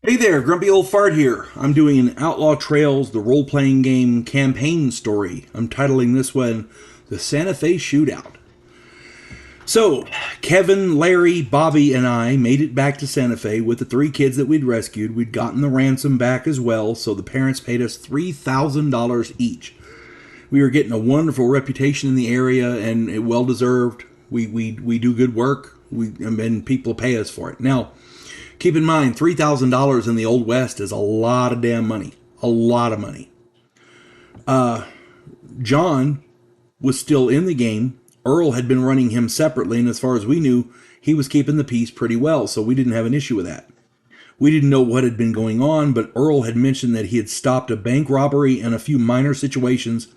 Hey there, Grumpy Old Fart here. I'm doing an Outlaw Trails, the role-playing game campaign story. I'm titling this one The Santa Fe Shootout. So, Kevin, Larry, Bobby, and I made it back to Santa Fe with the three kids that we'd rescued. We'd gotten the ransom back as well, so the parents paid us $3,000 each. We were getting a wonderful reputation in the area, and well-deserved. We do good work, and people pay us for it. Now, keep in mind, $3,000 in the Old West is a lot of damn money. A lot of money. John was still in the game. Earl had been running him separately, and as far as we knew, he was keeping the peace pretty well, so we didn't have an issue with that. We didn't know what had been going on, but Earl had mentioned that he had stopped a bank robbery and a few minor situations.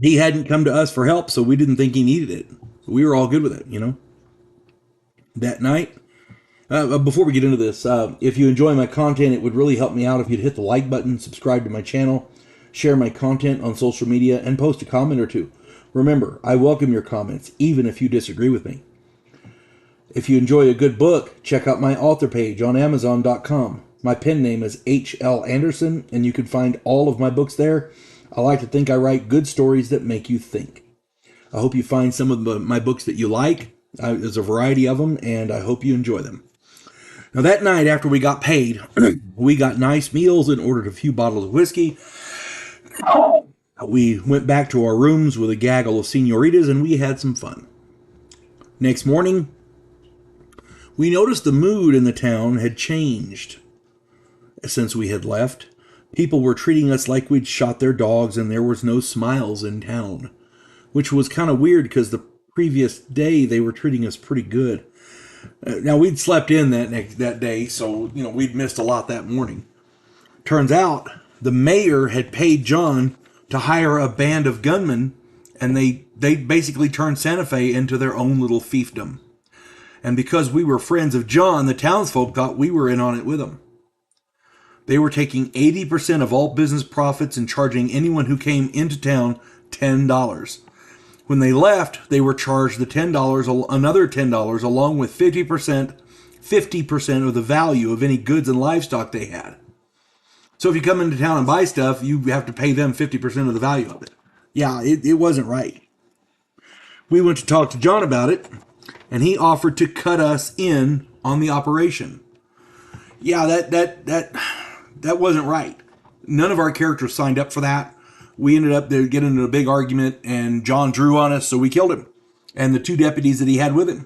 He hadn't come to us for help, so we didn't think he needed it. We were all good with it. That night, before we get into this, if you enjoy my content, it would really help me out if you'd hit the like button, subscribe to my channel, share my content on social media, and post a comment or two. Remember, I welcome your comments, even if you disagree with me. If you enjoy a good book, check out my author page on Amazon.com. My pen name is H.L. Anderson, and you can find all of my books there. I like to think I write good stories that make you think. I hope you find some of my books that you like. There's a variety of them, and I hope you enjoy them. Now, that night after we got paid, we got nice meals and ordered a few bottles of whiskey. We went back to our rooms with a gaggle of senoritas, and we had some fun. Next morning, we noticed the mood in the town had changed since we had left. People were treating us like we'd shot their dogs, and there was no smiles in town, which was kind of weird because the previous day they were treating us pretty good. Now, we'd slept in that day, so, we'd missed a lot that morning. Turns out, the mayor had paid John to hire a band of gunmen, and they basically turned Santa Fe into their own little fiefdom. And because we were friends of John, the townsfolk thought we were in on it with him. They were taking 80% of all business profits and charging anyone who came into town $10. When they left, they were charged the another $10, along with 50% of the value of any goods and livestock they had. So if you come into town and buy stuff, you have to pay them 50% of the value of it. Yeah, it wasn't right. We went to talk to John about it, and he offered to cut us in on the operation. Yeah, that wasn't right. None of our characters signed up for that. We ended up getting into a big argument, and John drew on us, so we killed him, and the two deputies that he had with him.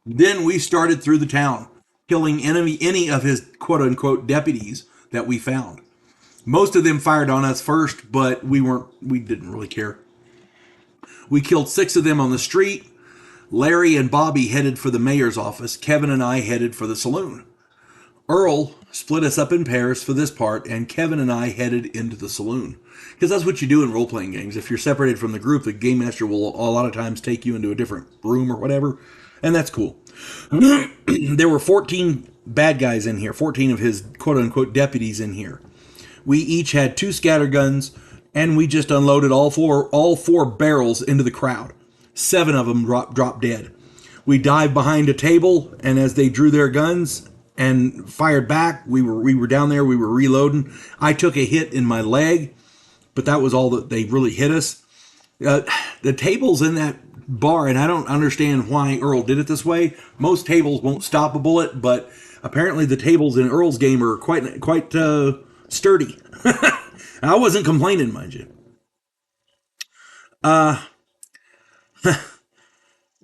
Then we started through the town, killing any of his quote-unquote deputies that we found. Most of them fired on us first, but we didn't really care. We killed 6 of them on the street. Larry and Bobby headed for the mayor's office. Kevin and I headed for the saloon. Earl split us up in pairs for this part, and Kevin and I headed into the saloon. Because that's what you do in role-playing games. If you're separated from the group, the game master will a lot of times take you into a different room or whatever, and that's cool. There were 14 bad guys in here, 14 of his quote-unquote deputies in here. We each had 2 scatter guns, and we just unloaded all four barrels into the crowd. 7 of them dropped dead. We dived behind a table, and as they drew their guns and fired back, we were down there, we were reloading. I took a hit in my leg, but that was all that they really hit us. The tables in that bar, and I don't understand why Earl did it this way. Most tables won't stop a bullet, but apparently the tables in Earl's game are quite sturdy. I wasn't complaining, mind you.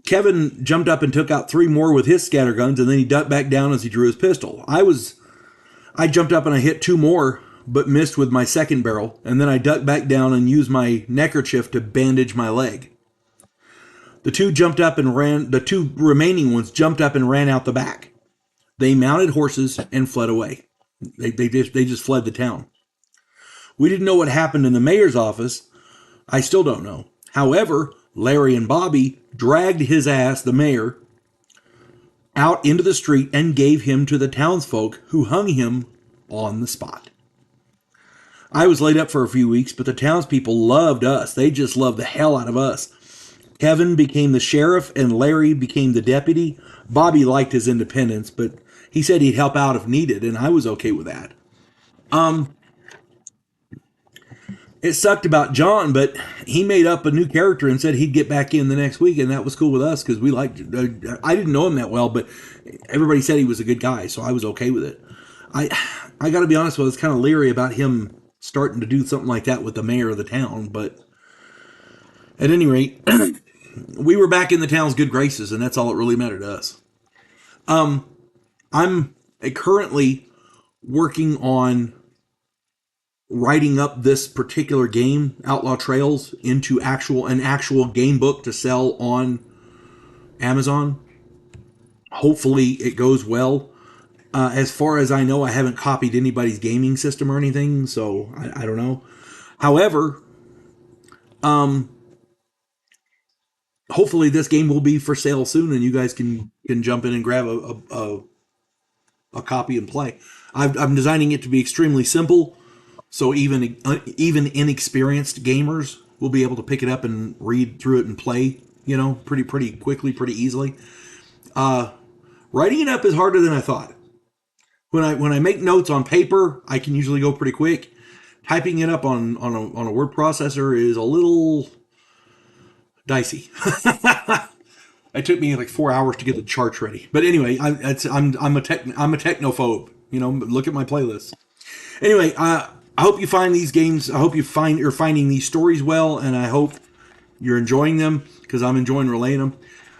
Kevin jumped up and took out 3 more with his scatter guns, and then he ducked back down as he drew his pistol. I jumped up and I hit 2 more, but missed with my second barrel, and then I ducked back down and used my neckerchief to bandage my leg. The 2 remaining ones jumped up and ran out the back. They mounted horses and fled away. They just fled the town. We didn't know what happened in the mayor's office. I still don't know. However, Larry and Bobby dragged his ass, the mayor, out into the street and gave him to the townsfolk, who hung him on the spot. I was laid up for a few weeks, but the townspeople loved us. They just loved the hell out of us. Kevin became the sheriff and Larry became the deputy. Bobby liked his independence, but he said he'd help out if needed, and I was okay with that. It sucked about John, but he made up a new character and said he'd get back in the next week, and that was cool with us because we liked. I didn't know him that well, but everybody said he was a good guy, so I was okay with it. I got to be honest with you, I was kind of leery about him starting to do something like that with the mayor of the town, but at any rate, we were back in the town's good graces, and that's all that really mattered to us. I'm currently working on writing up this particular game, Outlaw Trails, into an actual game book to sell on Amazon. Hopefully it goes well. As far as I know, I haven't copied anybody's gaming system or anything, so I don't know. However, hopefully this game will be for sale soon, and you guys can jump in and grab a copy and play. I'm designing it to be extremely simple, so even inexperienced gamers will be able to pick it up and read through it and play, pretty quickly, pretty easily. Writing it up is harder than I thought. When I make notes on paper, I can usually go pretty quick. Typing it up on a word processor is a little dicey. It took me like 4 hours to get the charts ready. But anyway, I'm a technophobe. Look at my playlist. Anyway, I hope you find these games. I hope you're finding these stories well, and I hope you're enjoying them because I'm enjoying relaying them.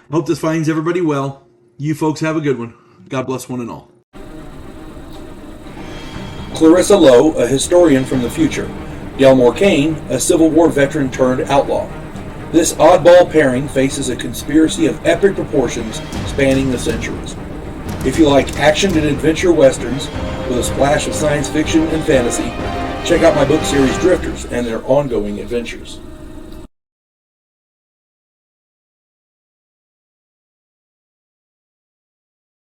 I hope this finds everybody well. You folks have a good one. God bless one and all. Clarissa Lowe, a historian from the future. Delmore Kane, a Civil War veteran turned outlaw. This oddball pairing faces a conspiracy of epic proportions spanning the centuries. If you like action and adventure westerns with a splash of science fiction and fantasy, check out my book series Drifters and their ongoing adventures.